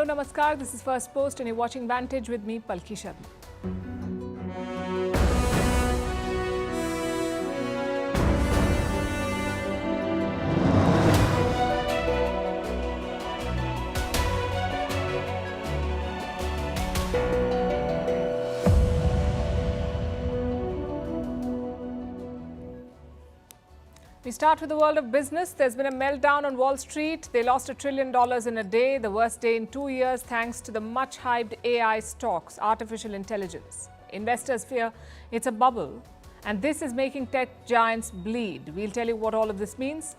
Hello, Namaskar. This is Firstpost and you're watching Vantage with me, Palki Sharma. We start with the world of business. There's been a meltdown on Wall Street. They lost $1 trillion in a day, the worst day in 2 years, thanks to the much-hyped AI stocks, artificial intelligence. Investors fear it's a bubble, and this is making tech giants bleed. We'll tell you what all of this means.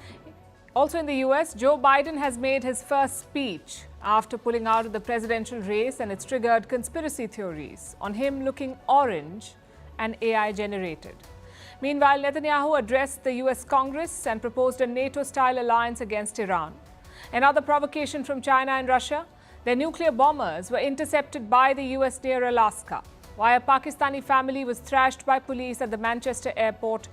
Also in the US, Joe Biden has made his first speech after pulling out of the presidential race, and it's triggered conspiracy theories on him looking orange and AI-generated. Meanwhile, Netanyahu addressed the US Congress and proposed a NATO-style alliance against Iran. Another provocation from China and Russia. Their nuclear bombers were intercepted by the US near Alaska. Why a Pakistani family was thrashed by police at the Manchester airport.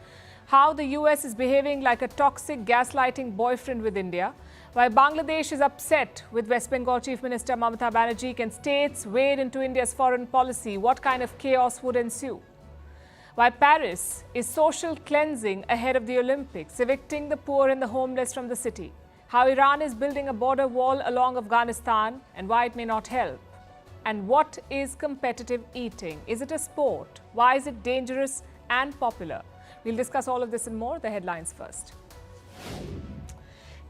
How the US is behaving like a toxic gaslighting boyfriend with India. Why Bangladesh is upset with West Bengal Chief Minister Mamata Banerjee. Can states wade into India's foreign policy? What kind of chaos would ensue? Why Paris is social cleansing ahead of the Olympics, evicting the poor and the homeless from the city. How Iran is building a border wall along Afghanistan and why it may not help. And what is competitive eating? Is it a sport? Why is it dangerous and popular? We'll discuss all of this and more. The headlines first.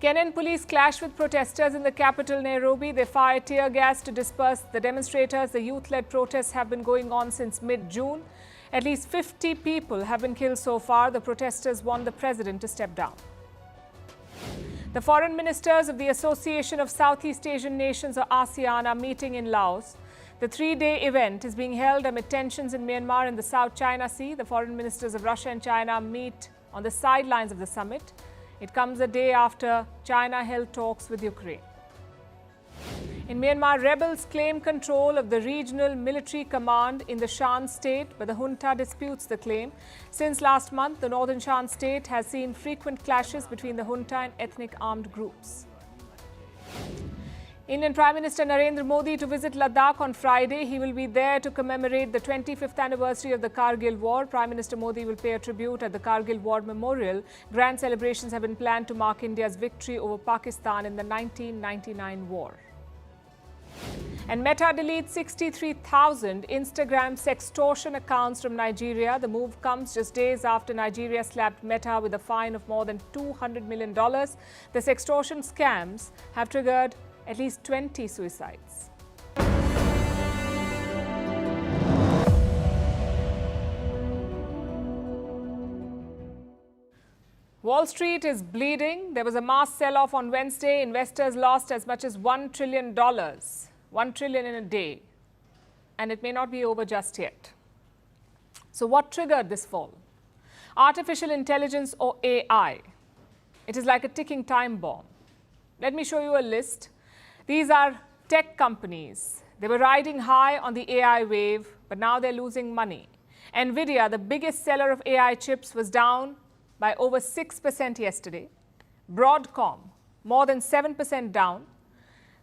Kenyan police clash with protesters in the capital, Nairobi. They fired tear gas to disperse the demonstrators. The youth-led protests have been going on since mid-June. At least 50 people have been killed so far. The protesters want the president to step down. The foreign ministers of the Association of Southeast Asian Nations, or ASEAN, are meeting in Laos. The three-day event is being held amid tensions in Myanmar and the South China Sea. The foreign ministers of Russia and China meet on the sidelines of the summit. It comes a day after China held talks with Ukraine. In Myanmar, rebels claim control of the regional military command in the Shan state, but the junta disputes the claim. Since last month, the northern Shan state has seen frequent clashes between the junta and ethnic armed groups. Indian Prime Minister Narendra Modi to visit Ladakh on Friday. He will be there to commemorate the 25th anniversary of the Kargil War. Prime Minister Modi will pay a tribute at the Kargil War Memorial. Grand celebrations have been planned to mark India's victory over Pakistan in the 1999 war. And Meta deletes 63,000 Instagram sextortion accounts from Nigeria. The move comes just days after Nigeria slapped Meta with a fine of more than $200 million. The sextortion scams have triggered at least 20 suicides. Wall Street is bleeding. There was a mass sell-off on Wednesday. Investors lost as much as $1 trillion. $1 trillion in a day. And it may not be over just yet. So what triggered this fall? Artificial intelligence, or AI. It is like a ticking time bomb. Let me show you a list. These are tech companies. They were riding high on the AI wave, but now they're losing money. Nvidia, the biggest seller of AI chips, was down by over 6% yesterday. Broadcom, more than 7% down.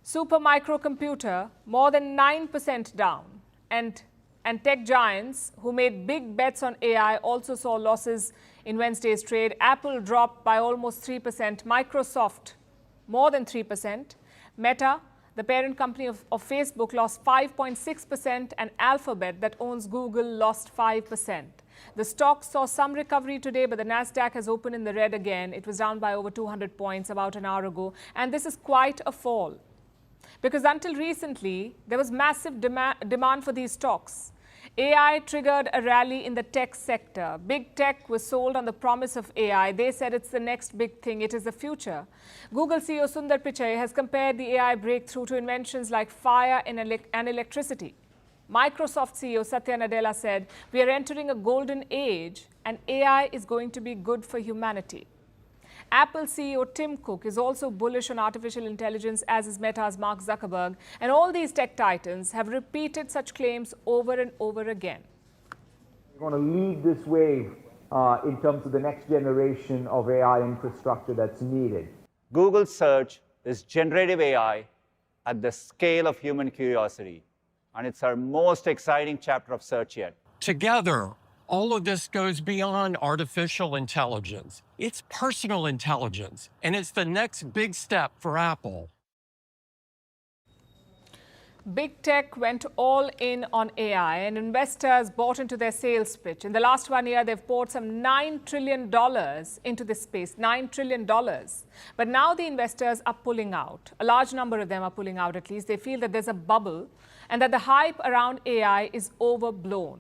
Supermicro Computer, more than 9% down. And tech giants who made big bets on AI also saw losses in Wednesday's trade. Apple dropped by almost 3%. Microsoft, more than 3%. Meta, the parent company of Facebook, lost 5.6%. And Alphabet, that owns Google, lost 5%. The stock saw some recovery today, but the Nasdaq has opened in the red again. It was down by over 200 points about an hour ago. And this is quite a fall. Because until recently, there was massive demand for these stocks. AI triggered a rally in the tech sector. Big tech was sold on the promise of AI. They said it's the next big thing. It is the future. Google CEO Sundar Pichai has compared the AI breakthrough to inventions like fire and electricity. Microsoft CEO Satya Nadella said, "We are entering a golden age and AI is going to be good for humanity." Apple CEO Tim Cook is also bullish on artificial intelligence, as is Meta's Mark Zuckerberg. And all these tech titans have repeated such claims over and over again. We're going to lead this wave in terms of the next generation of AI infrastructure that's needed. Google search is generative AI at the scale of human curiosity. And it's our most exciting chapter of search yet. Together, all of this goes beyond artificial intelligence. It's personal intelligence, and it's the next big step for Apple. Big tech went all in on AI, and investors bought into their sales pitch. In the last 1 year, they've poured some $9 trillion into this space, $9 trillion. But now the investors are pulling out. A large number of them are pulling out, at least. They feel that there's a bubble and that the hype around AI is overblown.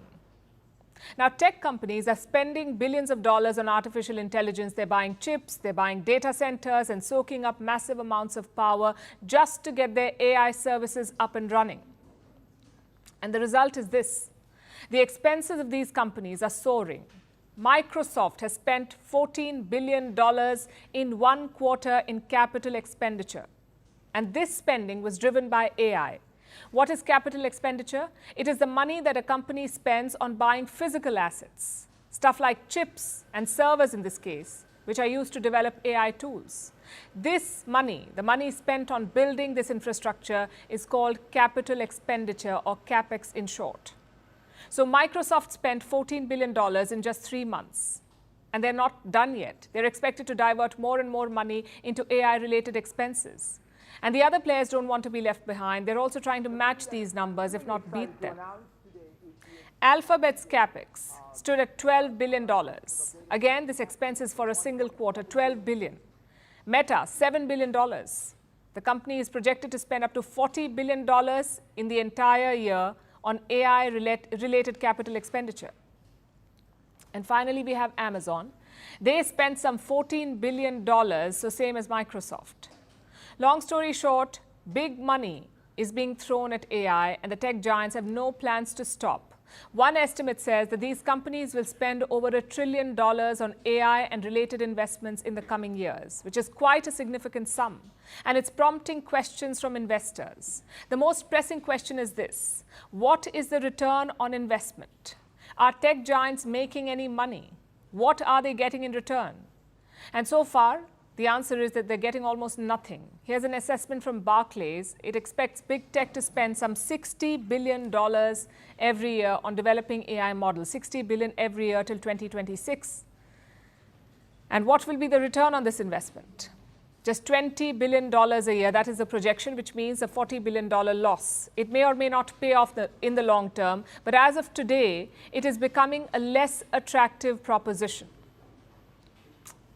Now, tech companies are spending billions of dollars on artificial intelligence. They're buying chips, they're buying data centers, and soaking up massive amounts of power just to get their AI services up and running. And the result is this. The expenses of these companies are soaring. Microsoft has spent $14 billion in 1 quarter in capital expenditure. And this spending was driven by AI. What is capital expenditure? It is the money that a company spends on buying physical assets, stuff like chips and servers in this case, which are used to develop AI tools. This money, the money spent on building this infrastructure, is called capital expenditure, or CapEx in short. So Microsoft spent $14 billion in just 3 months. And they're not done yet. They're expected to divert more and more money into AI-related expenses. And the other players don't want to be left behind. They're also trying to match these numbers, if not beat them. Alphabet's CapEx stood at $12 billion. Again, this expense is for a single quarter, $12 billion. Meta, $7 billion. The company is projected to spend up to $40 billion in the entire year on AI-related capital expenditure. And finally, we have Amazon. They spent some $14 billion, so same as Microsoft. Long story short, big money is being thrown at AI, and the tech giants have no plans to stop. One estimate says that these companies will spend over $1 trillion on AI and related investments in the coming years, which is quite a significant sum. And it's prompting questions from investors. The most pressing question is this: what is the return on investment? Are tech giants making any money? What are they getting in return? And so far, the answer is that they're getting almost nothing. Here's an assessment from Barclays. It expects big tech to spend some $60 billion every year on developing AI models, $60 billion every year till 2026. And what will be the return on this investment? Just $20 billion a year. That is the projection, which means a $40 billion loss. It may or may not pay off in the long term, but as of today, it is becoming a less attractive proposition.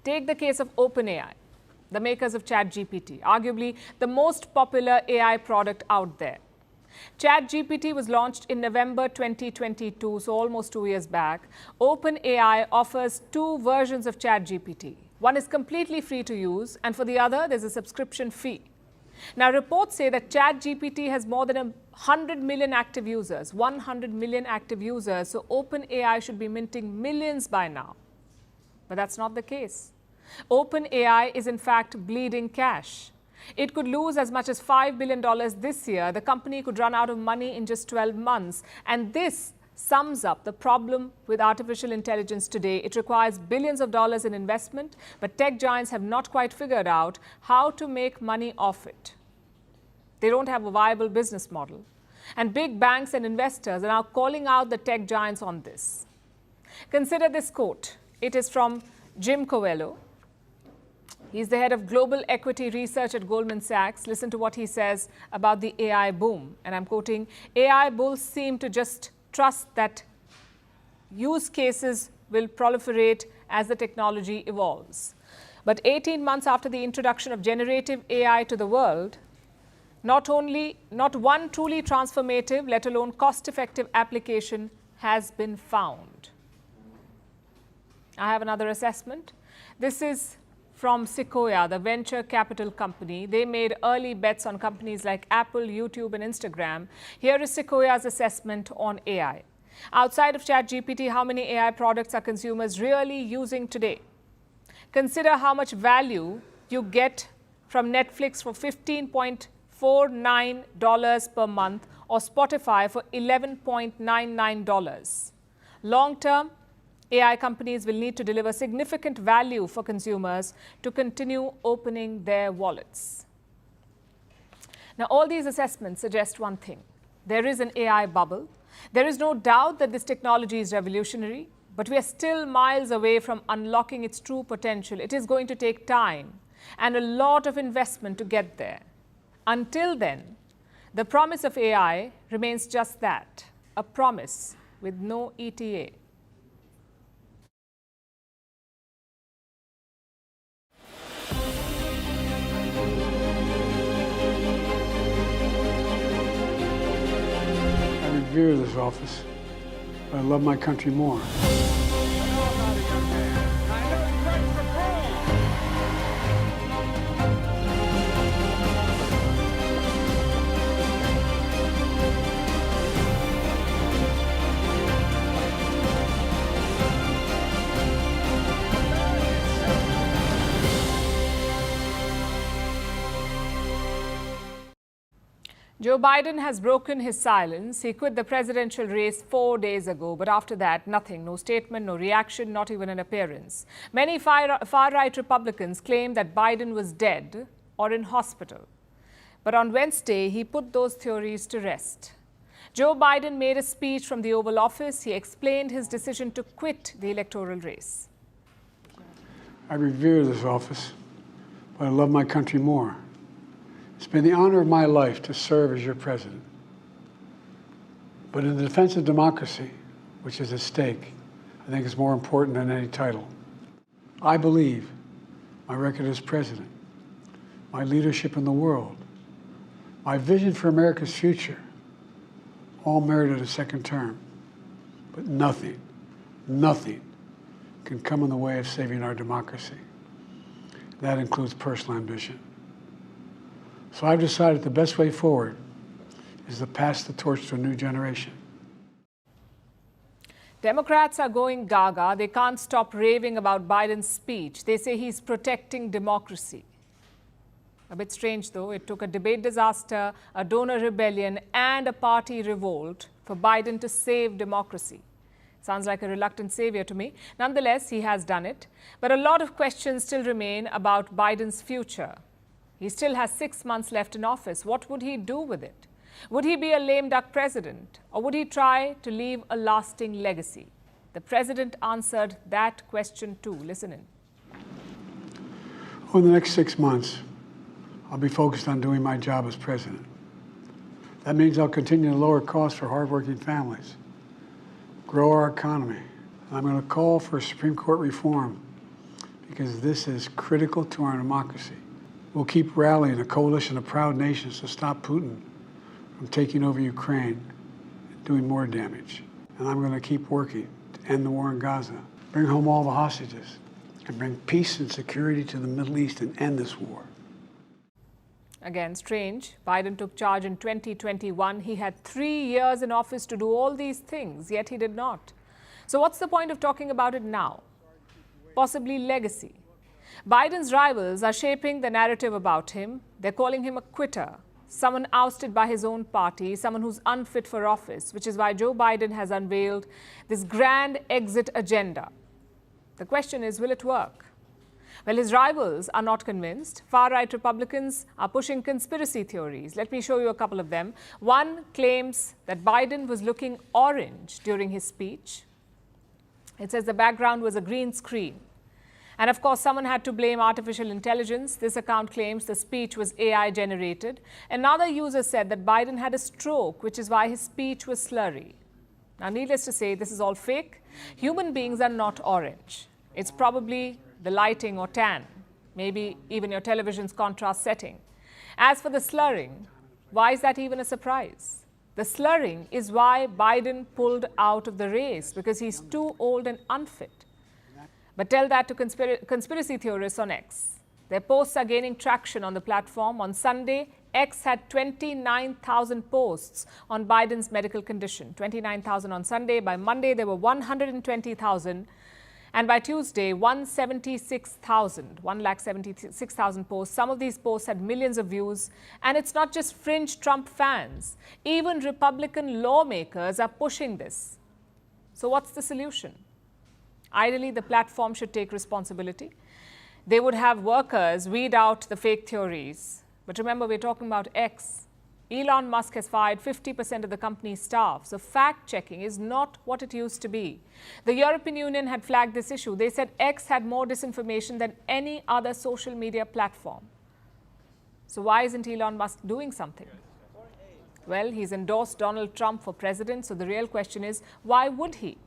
Take the case of OpenAI, the makers of ChatGPT, arguably the most popular AI product out there. ChatGPT was launched in November 2022, so almost 2 years back. OpenAI offers 2 versions of ChatGPT. One is completely free to use, and for the other, there's a subscription fee. Now, reports say that ChatGPT has more than 100 million active users, 100 million active users, so OpenAI should be minting millions by now. But that's not the case. OpenAI is in fact bleeding cash. It could lose as much as $5 billion this year. The company could run out of money in just 12 months. And this sums up the problem with artificial intelligence today. It requires billions of dollars in investment, but tech giants have not quite figured out how to make money off it. They don't have a viable business model. And big banks and investors are now calling out the tech giants on this. Consider this quote. It is from Jim Coelho. He's the head of global equity research at Goldman Sachs. Listen to what he says about the AI boom. And I'm quoting, AI bulls seem to just trust that use cases will proliferate as the technology evolves. But 18 months after the introduction of generative AI to the world, not one truly transformative, let alone cost-effective application has been found. I have another assessment. This is from Sequoia, the venture capital company. They made early bets on companies like Apple, YouTube, and Instagram. Here is Sequoia's assessment on AI. Outside of ChatGPT, how many AI products are consumers really using today? Consider how much value you get from Netflix for $15.49 per month or Spotify for $11.99. Long term, AI companies will need to deliver significant value for consumers to continue opening their wallets. Now, all these assessments suggest one thing. There is an AI bubble. There is no doubt that this technology is revolutionary, but we are still miles away from unlocking its true potential. It is going to take time and a lot of investment to get there. Until then, the promise of AI remains just that, a promise with no ETA. I revere this office, but I love my country more. Joe Biden has broken his silence. He quit the presidential race 4 days ago, but after that, nothing. No statement, no reaction, not even an appearance. Many far-right Republicans claim that Biden was dead or in hospital. But on Wednesday, he put those theories to rest. Joe Biden made a speech from the Oval Office. He explained his decision to quit the electoral race. I revere this office, but I love my country more. It's been the honor of my life to serve as your president. But in the defense of democracy, which is at stake, I think it's more important than any title. I believe my record as president, my leadership in the world, my vision for America's future, all merited a second term. But nothing can come in the way of saving our democracy. That includes personal ambition. So I've decided the best way forward is to pass the torch to a new generation. Democrats are going gaga. They can't stop raving about Biden's speech. They say he's protecting democracy. A bit strange, though. It took a debate disaster, a donor rebellion, and a party revolt for Biden to save democracy. Sounds like a reluctant savior to me. Nonetheless, he has done it. But a lot of questions still remain about Biden's future. He still has 6 months left in office. What would he do with it? Would he be a lame duck president, or would he try to leave a lasting legacy? The president answered that question too. Listen in. Over the next 6 months, I'll be focused on doing my job as president. That means I'll continue to lower costs for hardworking families, grow our economy. And I'm going to call for Supreme Court reform because this is critical to our democracy. We'll keep rallying a coalition of proud nations to stop Putin from taking over Ukraine and doing more damage. And I'm going to keep working to end the war in Gaza, bring home all the hostages, and bring peace and security to the Middle East and end this war. Again, strange. Biden took charge in 2021. He had 3 years in office to do all these things, yet he did not. So what's the point of talking about it now? Possibly legacy. Biden's rivals are shaping the narrative about him. They're calling him a quitter, someone ousted by his own party, someone who's unfit for office, which is why Joe Biden has unveiled this grand exit agenda. The question is, will it work? Well, his rivals are not convinced. Far-right Republicans are pushing conspiracy theories. Let me show you a couple of them. One claims that Biden was looking orange during his speech. It says the background was a green screen. And of course, someone had to blame artificial intelligence. This account claims the speech was AI generated. Another user said that Biden had a stroke, which is why his speech was slurry. Now, needless to say, this is all fake. Human beings are not orange. It's probably the lighting or tan, maybe even your television's contrast setting. As for the slurring, why is that even a surprise? The slurring is why Biden pulled out of the race, because he's too old and unfit. But tell that to conspiracy theorists on X. Their posts are gaining traction on the platform. On Sunday, X had 29,000 posts on Biden's medical condition. 29,000 on Sunday. By Monday, there were 120,000. And by Tuesday, 176,000 posts. Some of these posts had millions of views. And it's not just fringe Trump fans. Even Republican lawmakers are pushing this. So what's the solution? Ideally, the platform should take responsibility. They would have workers weed out the fake theories. But remember, we're talking about X. Elon Musk has fired 50% of the company's staff, so fact-checking is not what it used to be. The European Union had flagged this issue. They said X had more disinformation than any other social media platform. So why isn't Elon Musk doing something? Well, he's endorsed Donald Trump for president, so the real question is, why would he?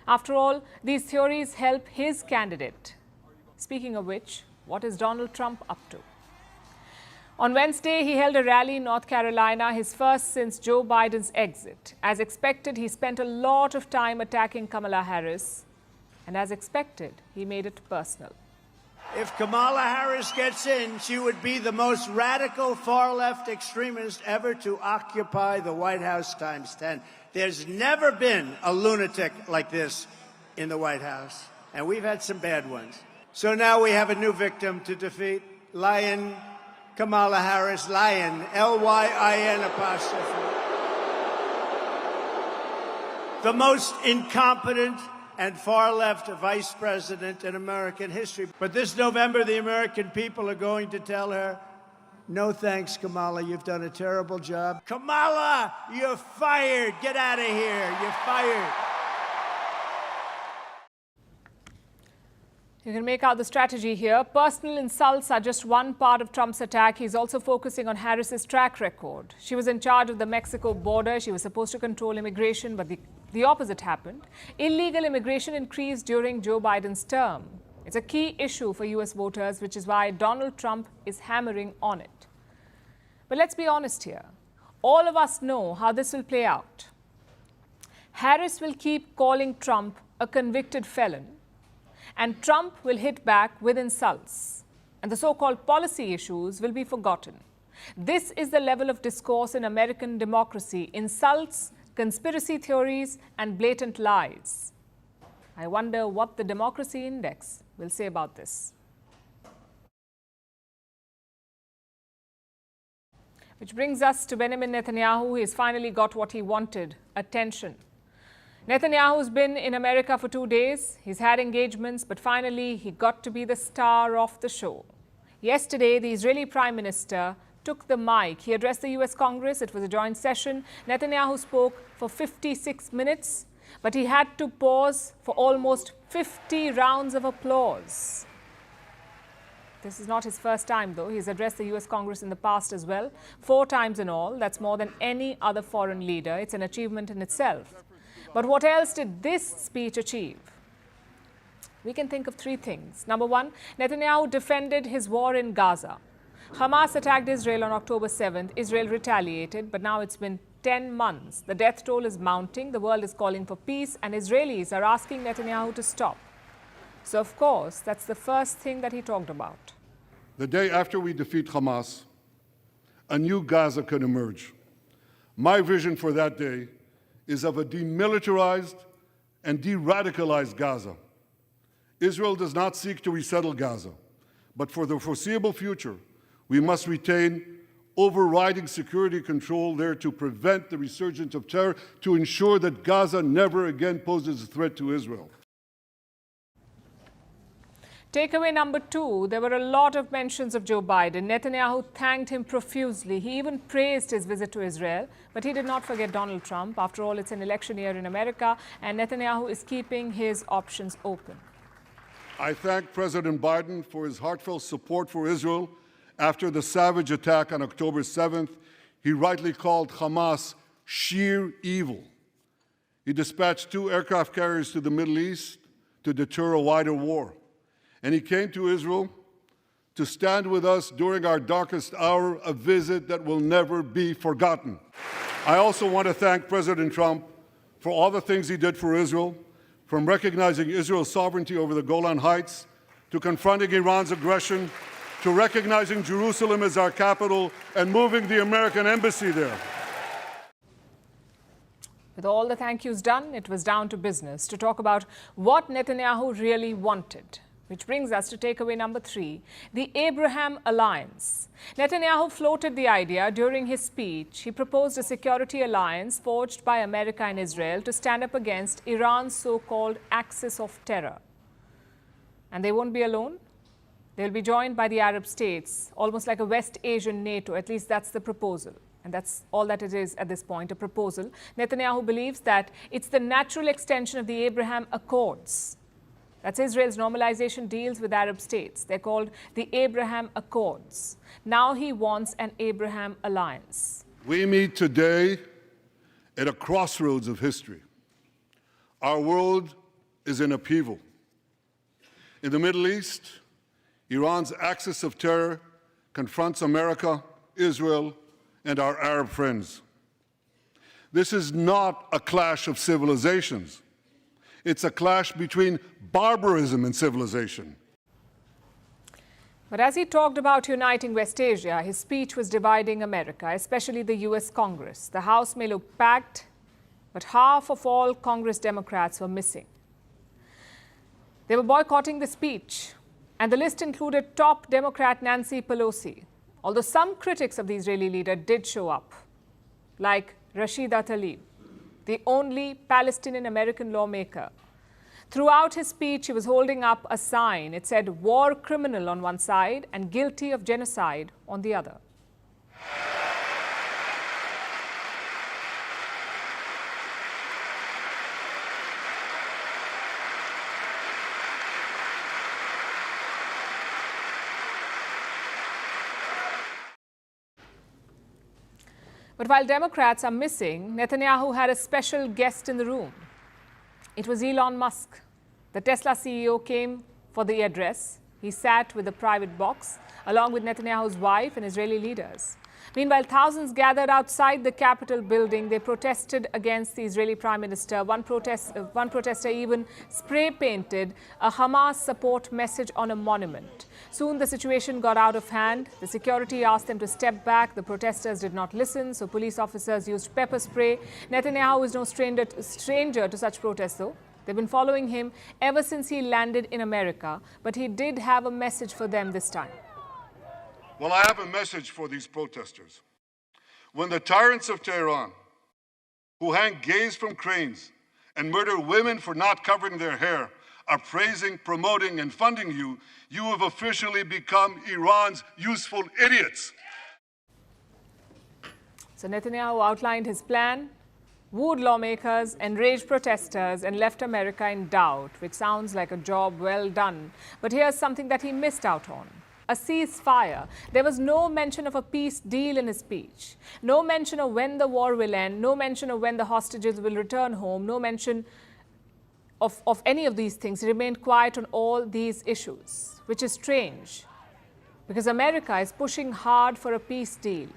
After all, these theories help his candidate. Speaking of which, what is Donald Trump up to? On Wednesday, he held a rally in North Carolina, his first since Joe Biden's exit. As expected, he spent a lot of time attacking Kamala Harris. And as expected, he made it personal. If Kamala Harris gets in, she would be the most radical far-left extremist ever to occupy the White House times 10. There's never been a lunatic like this in the White House, and we've had some bad ones. So now we have a new victim to defeat, Lion Kamala Harris, Lion, L-Y-I-N apostrophe. The most incompetent and far-left vice president in American history. But this November, the American people are going to tell her, no thanks, Kamala, you've done a terrible job. Kamala, you're fired. Get out of here. You're fired. You can make out the strategy here. Personal insults are just one part of Trump's attack. He's also focusing on Harris's track record. She was in charge of the Mexico border. She was supposed to control immigration, but the opposite happened. Illegal immigration increased during Joe Biden's term. It's a key issue for U.S. voters, which is why Donald Trump is hammering on it. But let's be honest here. All of us know how this will play out. Harris will keep calling Trump a convicted felon, and Trump will hit back with insults, and the so-called policy issues will be forgotten. This is the level of discourse in American democracy: insults, conspiracy theories, and blatant lies. I wonder what the Democracy Index will say about this. Which brings us to Benjamin Netanyahu. He's finally got what he wanted: attention. Netanyahu's been in America for 2 days. He's had engagements, but finally he got to be the star of the show. Yesterday, the Israeli Prime Minister took the mic. He addressed the US Congress. It was a joint session. Netanyahu spoke for 56 minutes, but he had to pause for almost 50 rounds of applause. This is not his first time, though. He's addressed the US Congress in the past as well, 4 times in all. That's more than any other foreign leader. It's an achievement in itself. But what else did this speech achieve? We can think of 3 things. Number 1, Netanyahu defended his war in Gaza. Hamas attacked Israel on October 7th. Israel retaliated, but now it's been 10 months. The death toll is mounting. The world is calling for peace, and Israelis are asking Netanyahu to stop. So, of course, that's the first thing that he talked about. The day after we defeat Hamas, a new Gaza could emerge. My vision for that day is of a demilitarized and de-radicalized Gaza. Israel does not seek to resettle Gaza, but for the foreseeable future, we must retain overriding security control there to prevent the resurgence of terror, to ensure that Gaza never again poses a threat to Israel. Takeaway number 2, there were a lot of mentions of Joe Biden. Netanyahu thanked him profusely. He even praised his visit to Israel, but he did not forget Donald Trump. After all, it's an election year in America, and Netanyahu is keeping his options open. I thank President Biden for his heartfelt support for Israel after the savage attack on October 7th. He rightly called Hamas sheer evil. He dispatched 2 aircraft carriers to the Middle East to deter a wider war. And he came to Israel to stand with us during our darkest hour, a visit that will never be forgotten. I also want to thank President Trump for all the things he did for Israel, from recognizing Israel's sovereignty over the Golan Heights, to confronting Iran's aggression, to recognizing Jerusalem as our capital and moving the American embassy there. With all the thank yous done, it was down to business to talk about what Netanyahu really wanted. Which brings us to takeaway number 3, the Abraham Alliance. Netanyahu floated the idea during his speech. He proposed a security alliance forged by America and Israel to stand up against Iran's so-called axis of terror. And they won't be alone. They'll be joined by the Arab states, almost like a West Asian NATO. At least that's the proposal. And that's all that it is at this point, a proposal. Netanyahu believes that it's the natural extension of the Abraham Accords. That's Israel's normalization deals with Arab states. They're called the Abraham Accords. Now he wants an Abraham alliance. We meet today at a crossroads of history. Our world is in upheaval. In the Middle East, Iran's axis of terror confronts America, Israel, and our Arab friends. This is not a clash of civilizations. It's a clash between barbarism and civilization. But as he talked about uniting West Asia, his speech was dividing America, especially the US Congress. The House may look packed, but half of all Congress Democrats were missing. They were boycotting the speech, and the list included top Democrat Nancy Pelosi, although some critics of the Israeli leader did show up, like Rashida Tlaib, the only Palestinian-American lawmaker. Throughout his speech, he was holding up a sign. It said war criminal on one side and guilty of genocide on the other. But while Democrats are missing, Netanyahu had a special guest in the room. It was Elon Musk. The Tesla CEO came for the address. He sat with a private box, along with Netanyahu's wife and Israeli leaders. Meanwhile, thousands gathered outside the Capitol building. They protested against the Israeli Prime Minister. One protester even spray-painted a Hamas support message on a monument. Soon the situation got out of hand. The security asked them to step back. The protesters did not listen, so police officers used pepper spray. Netanyahu is no stranger to such protests, though. They've been following him ever since he landed in America, but he did have a message for them this time. Well, I have a message for these protesters. When the tyrants of Tehran, who hang gays from cranes and murder women for not covering their hair, are praising, promoting, and funding you, you have officially become Iran's useful idiots. So Netanyahu outlined his plan, wooed lawmakers, enraged protesters, and left America in doubt, which sounds like a job well done. But here's something that he missed out on. A ceasefire. There was no mention of a peace deal in his speech. No mention of when the war will end. No mention of when the hostages will return home. No mention of any of these things. He remained quiet on all these issues, which is strange because America is pushing hard for a peace deal.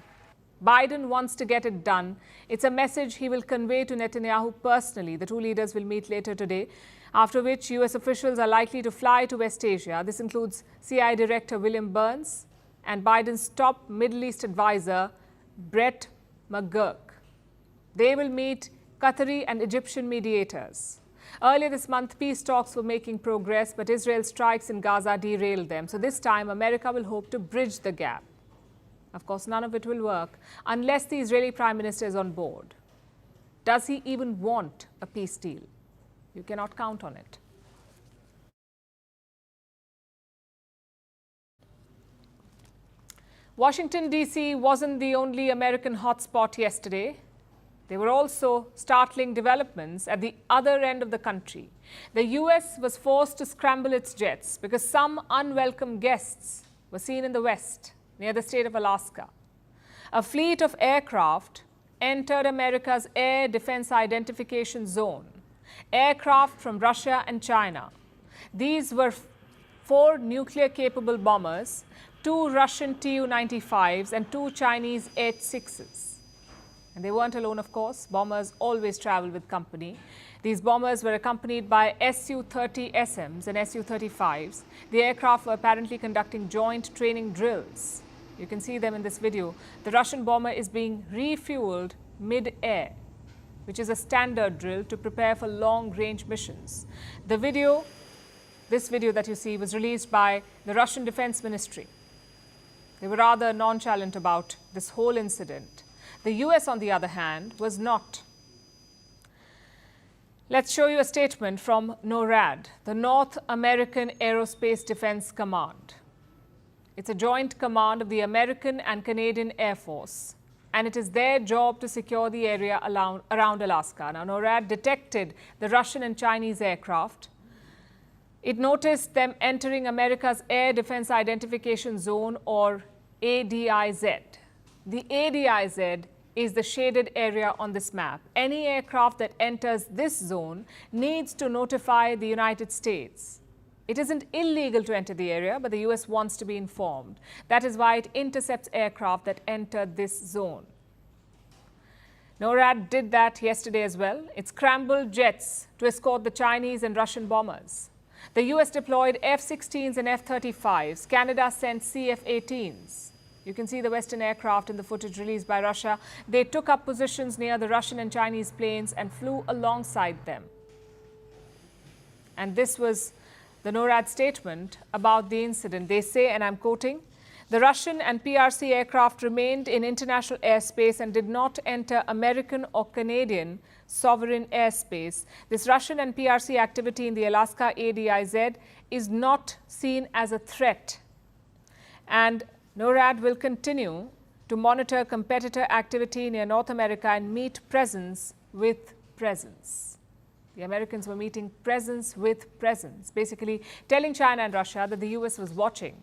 Biden wants to get it done. It's a message he will convey to Netanyahu personally. The two leaders will meet later today, after which US officials are likely to fly to West Asia. This includes CIA Director William Burns and Biden's top Middle East advisor, Brett McGurk. They will meet Qatari and Egyptian mediators. Earlier this month, peace talks were making progress, but Israel's strikes in Gaza derailed them. So this time, America will hope to bridge the gap. Of course, none of it will work unless the Israeli Prime Minister is on board. Does he even want a peace deal? You cannot count on it. Washington, D.C. wasn't the only American hotspot yesterday. There were also startling developments at the other end of the country. The U.S. was forced to scramble its jets because some unwelcome guests were seen in the west, near the state of Alaska. A fleet of aircraft entered America's air defense identification zone. Aircraft from Russia and China. These were 4 nuclear-capable bombers, 2 Russian Tu-95s and 2 Chinese H-6s. And they weren't alone, of course. Bombers always travel with company. These bombers were accompanied by Su-30SMs and Su-35s. The aircraft were apparently conducting joint training drills. You can see them in this video. The Russian bomber is being refueled mid-air, which is a standard drill to prepare for long-range missions. This video that you see was released by the Russian Defense Ministry. They were rather nonchalant about this whole incident. The US, on the other hand, was not. Let's show you a statement from NORAD, the North American Aerospace Defense Command. It's a joint command of the American and Canadian Air Force. and it is their job to secure the area around Alaska. Now, NORAD detected the Russian and Chinese aircraft. It noticed them entering America's Air Defense Identification Zone, or ADIZ. The ADIZ is the shaded area on this map. Any aircraft that enters this zone needs to notify the United States. It isn't illegal to enter the area, but the US wants to be informed. That is why it intercepts aircraft that enter this zone. NORAD did that yesterday as well. It scrambled jets to escort the Chinese and Russian bombers. The US deployed F-16s and F-35s. Canada sent CF-18s. You can see the Western aircraft in the footage released by Russia. They took up positions near the Russian and Chinese planes and flew alongside them. And this was the NORAD statement about the incident. They say, and I'm quoting, "The Russian and PRC aircraft remained in international airspace and did not enter American or Canadian sovereign airspace. This Russian and PRC activity in the Alaska ADIZ is not seen as a threat. And NORAD will continue to monitor competitor activity near North America and meet presence with presence." The Americans were meeting presence with presence, basically telling China and Russia that the US was watching.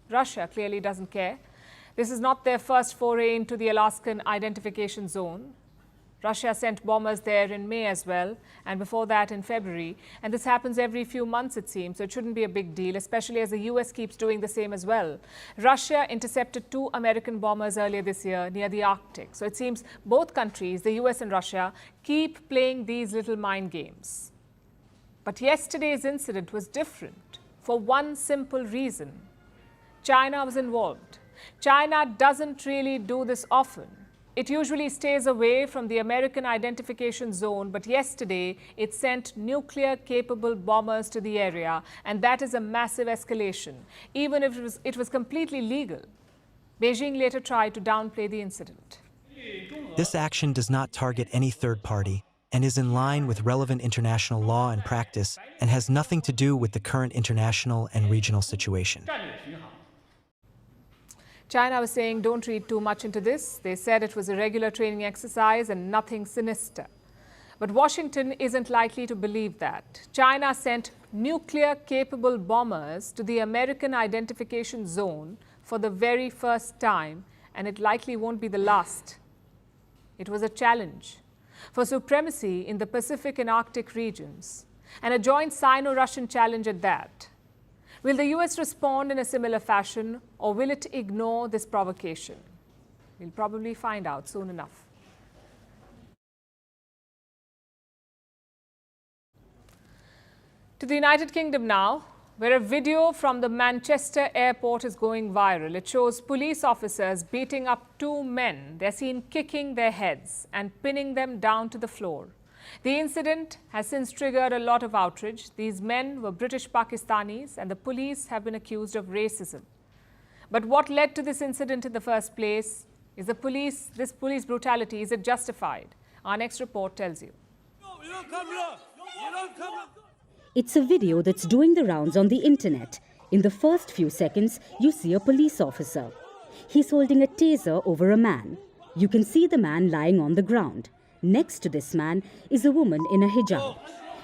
Russia clearly doesn't care. This is not their first foray into the Alaskan identification zone. Russia sent bombers there in May as well, and before that in February. And this happens every few months, it seems, so it shouldn't be a big deal, especially as the US keeps doing the same as well. Russia intercepted 2 American bombers earlier this year near the Arctic. So it seems both countries, the US and Russia, keep playing these little mind games. But yesterday's incident was different for one simple reason. China was involved. China doesn't really do this often. It usually stays away from the American identification zone, but yesterday it sent nuclear-capable bombers to the area, and that is a massive escalation, even if it was completely legal. Beijing later tried to downplay the incident. This action does not target any third party and is in line with relevant international law and practice and has nothing to do with the current international and regional situation. China was saying don't read too much into this. They said it was a regular training exercise and nothing sinister. But Washington isn't likely to believe that. China sent nuclear-capable bombers to the American identification zone for the very first time, and it likely won't be the last. It was a challenge for supremacy in the Pacific and Arctic regions, and a joint Sino-Russian challenge at that. Will the US respond in a similar fashion, or will it ignore this provocation? We'll probably find out soon enough. To the United Kingdom now, where a video from the Manchester airport is going viral. It shows police officers beating up 2 men. They're seen kicking their heads and pinning them down to the floor. The incident has since triggered a lot of outrage. These men were British Pakistanis, and the police have been accused of racism. But what led to this incident in the first place? Is this police brutality, is it justified? Our next report tells you. It's a video that's doing the rounds on the internet. In the first few seconds, you see a police officer. He's holding a taser over a man. You can see the man lying on the ground. Next to this man is a woman in a hijab.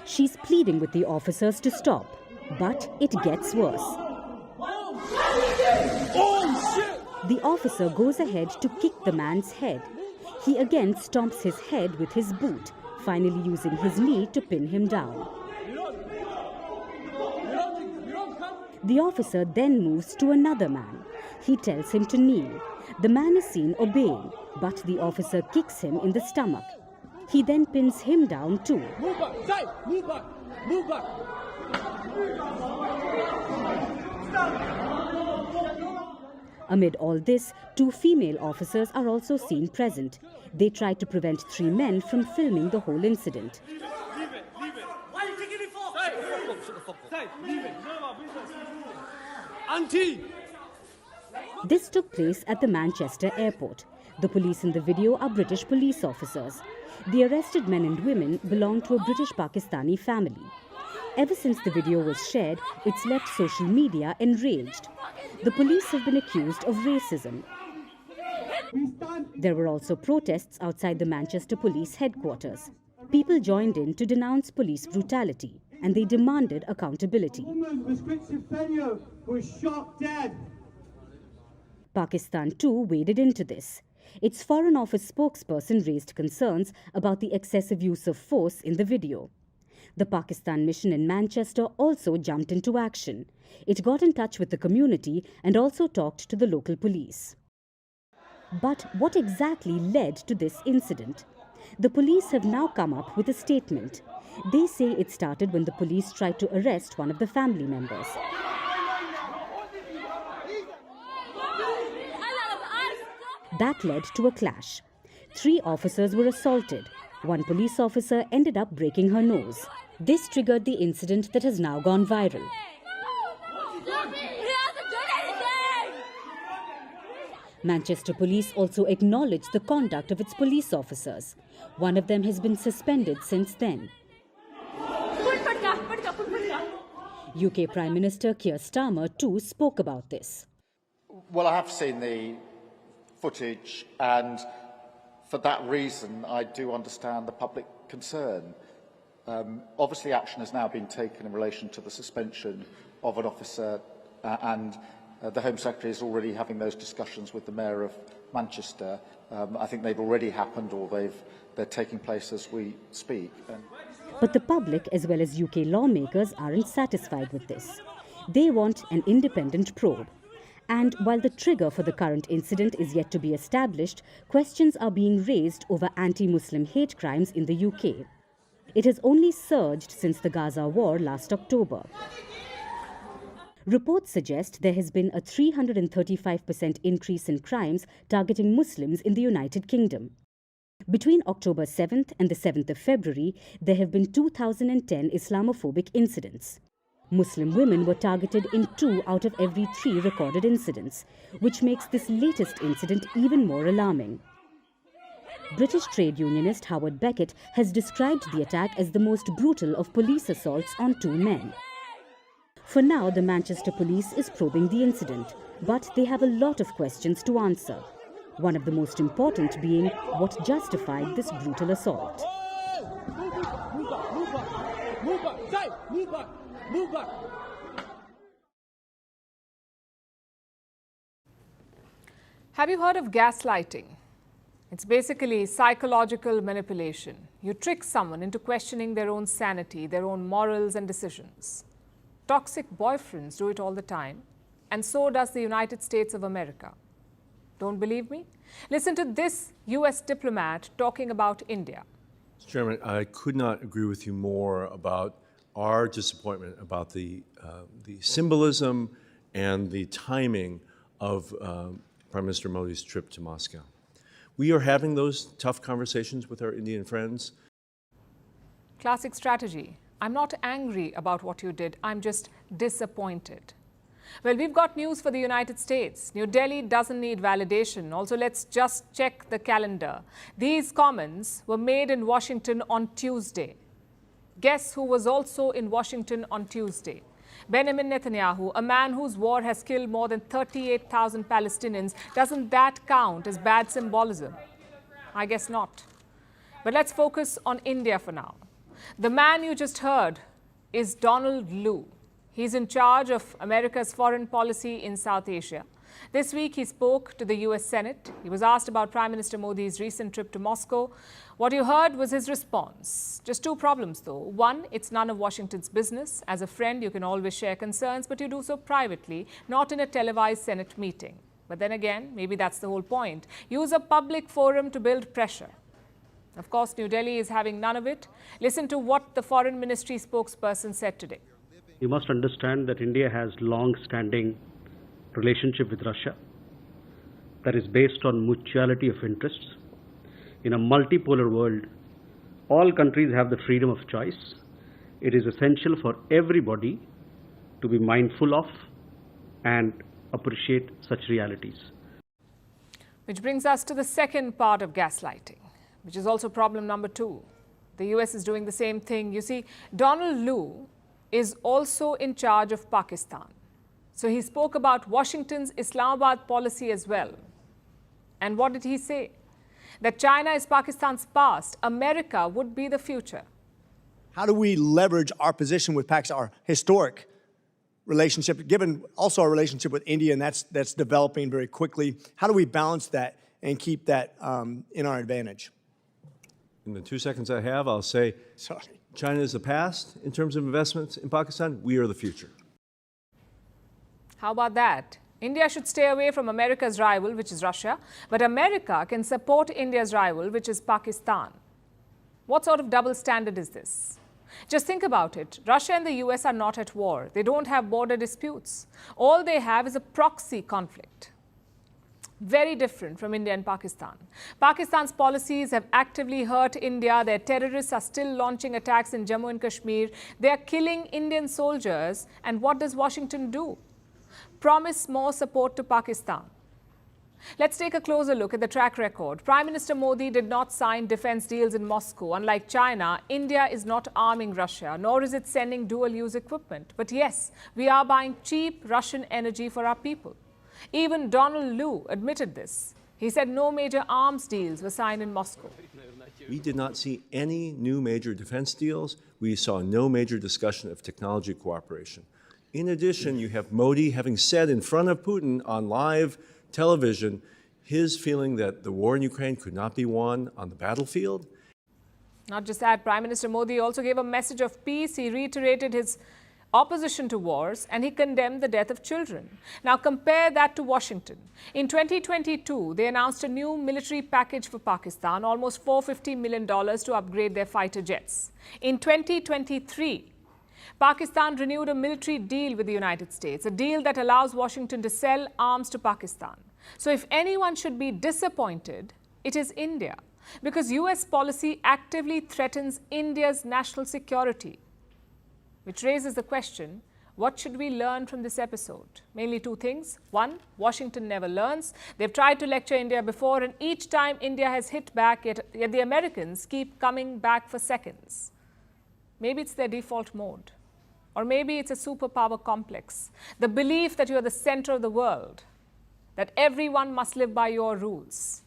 She's pleading with the officers to stop, but it gets worse. The officer goes ahead to kick the man's head. He again stomps his head with his boot, finally using his knee to pin him down. The officer then moves to another man. He tells him to kneel. The man is seen obeying, but the officer kicks him in the stomach. He then pins him down too. Move back, move back, move back. Amid all this, 2 female officers are also seen present. They try to prevent 3 men from filming the whole incident. Leave it. Why are you taking it for? Leave it. Auntie! This took place at the Manchester airport. The police in the video are British police officers. The arrested men and women belong to a British Pakistani family. Ever since the video was shared, it's left social media enraged. The police have been accused of racism. There were also protests outside the Manchester police headquarters. People joined in to denounce police brutality, and they demanded accountability. A woman with schizophrenia was shot dead. Pakistan too waded into this. Its Foreign Office spokesperson raised concerns about the excessive use of force in the video. The Pakistan mission in Manchester also jumped into action. It got in touch with the community and also talked to the local police. But what exactly led to this incident? The police have now come up with a statement. They say it started when the police tried to arrest one of the family members. That led to a clash. 3 officers were assaulted. One police officer ended up breaking her nose. This triggered the incident that has now gone viral. Manchester police also acknowledged the conduct of its police officers. One of them has been suspended since then. UK Prime Minister Keir Starmer too spoke about this. Well, I have seen the footage, and for that reason I do understand the public concern. Obviously action has now been taken in relation to the suspension of an officer, and the Home Secretary is already having those discussions with the Mayor of Manchester. I think they've already happened, or they're taking place as we speak. But the public, as well as UK lawmakers, aren't satisfied with this. They want an independent probe. And while the trigger for the current incident is yet to be established, questions are being raised over anti-Muslim hate crimes in the UK. It has only surged since the Gaza war last October. Reports suggest there has been a 335% increase in crimes targeting Muslims in the United Kingdom. Between October 7th and the 7th of February, there have been 2,010 Islamophobic incidents. Muslim women were targeted in 2 out of every 3 recorded incidents, which makes this latest incident even more alarming. British trade unionist Howard Beckett has described the attack as the most brutal of police assaults on 2 men. For now, the Manchester police is probing the incident, but they have a lot of questions to answer. One of the most important being what justified this brutal assault. Have you heard of gaslighting? It's basically psychological manipulation. You trick someone into questioning their own sanity, their own morals and decisions. Toxic boyfriends do it all the time, and so does the United States of America. Don't believe me? Listen to this US diplomat talking about India. Mr. Chairman, I could not agree with you more about our disappointment about the symbolism and the timing of Prime Minister Modi's trip to Moscow. We are having those tough conversations with our Indian friends. Classic strategy. I'm not angry about what you did. I'm just disappointed. Well, we've got news for the United States. New Delhi doesn't need validation. Also, let's just check the calendar. These comments were made in Washington on Tuesday. Guess who was also in Washington on Tuesday? Benjamin Netanyahu, a man whose war has killed more than 38,000 Palestinians. Doesn't that count as bad symbolism? I guess not. But let's focus on India for now. The man you just heard is Donald Lu. He's in charge of America's foreign policy in South Asia. This week, he spoke to the US Senate. He was asked about Prime Minister Modi's recent trip to Moscow. What you heard was his response. Just 2 problems, though. One, it's none of Washington's business. As a friend, you can always share concerns, but you do so privately, not in a televised Senate meeting. But then again, maybe that's the whole point. Use a public forum to build pressure. Of course, New Delhi is having none of it. Listen to what the Foreign Ministry spokesperson said today. You must understand that India has long-standing relationship with Russia that is based on mutuality of interests. In a multipolar world, all countries have the freedom of choice. It is essential for everybody to be mindful of and appreciate such realities. Which brings us to the second part of gaslighting, which is also problem number 2. The US is doing the same thing. You see, Donald Lu is also in charge of Pakistan. So he spoke about Washington's Islamabad policy as well. And what did he say? That China is Pakistan's past, America would be the future. How do we leverage our position with Pakistan, our historic relationship, given also our relationship with India, and that's developing very quickly? How do we balance that and keep that in our advantage? In the 2 seconds I have, I'll say, China is the past in terms of investments in Pakistan. We are the future. How about that? India should stay away from America's rival, which is Russia, but America can support India's rival, which is Pakistan. What sort of double standard is this? Just think about it. Russia and the US are not at war. They don't have border disputes. All they have is a proxy conflict. Very different from India and Pakistan. Pakistan's policies have actively hurt India. Their terrorists are still launching attacks in Jammu and Kashmir. They are killing Indian soldiers. And what does Washington do? Promise more support to Pakistan. Let's take a closer look at the track record. Prime Minister Modi did not sign defense deals in Moscow. Unlike China, India is not arming Russia, nor is it sending dual-use equipment. But yes, we are buying cheap Russian energy for our people. Even Donald Lu admitted this. He said no major arms deals were signed in Moscow. We did not see any new major defense deals. We saw no major discussion of technology cooperation. In addition, you have Modi having said in front of Putin on live television his feeling that the war in Ukraine could not be won on the battlefield. Not just that, Prime Minister Modi also gave a message of peace. He reiterated his opposition to wars and he condemned the death of children. Now compare that to Washington. In 2022, they announced a new military package for Pakistan, almost $450 million to upgrade their fighter jets. In 2023, Pakistan renewed a military deal with the United States, a deal that allows Washington to sell arms to Pakistan. So if anyone should be disappointed, it is India, because US policy actively threatens India's national security. Which raises the question, what should we learn from this episode? Mainly two things. One, Washington never learns. They've tried to lecture India before, and each time India has hit back, yet the Americans keep coming back for seconds. Maybe it's their default mode. Or maybe it's a superpower complex. The belief that you are the center of the world, that everyone must live by your rules.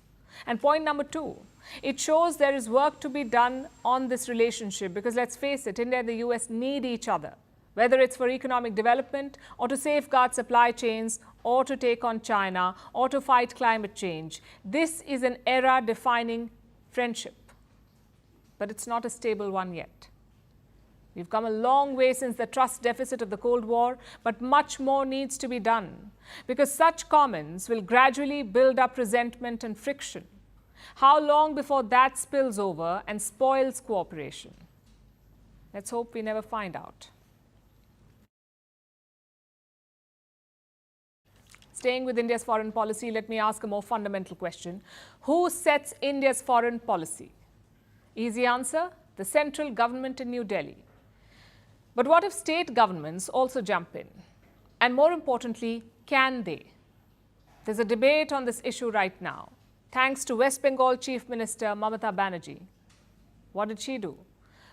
And point number two, it shows there is work to be done on this relationship because let's face it, India and the US need each other, whether it's for economic development or to safeguard supply chains or to take on China or to fight climate change. This is an era-defining friendship, but it's not a stable one yet. We've come a long way since the trust deficit of the Cold War, but much more needs to be done because such comments will gradually build up resentment and friction. How long before that spills over and spoils cooperation? Let's hope we never find out. Staying with India's foreign policy, let me ask a more fundamental question. Who sets India's foreign policy? Easy answer, the central government in New Delhi. But what if state governments also jump in? And more importantly, can they? There's a debate on this issue right now, thanks to West Bengal Chief Minister Mamata Banerjee. What did she do?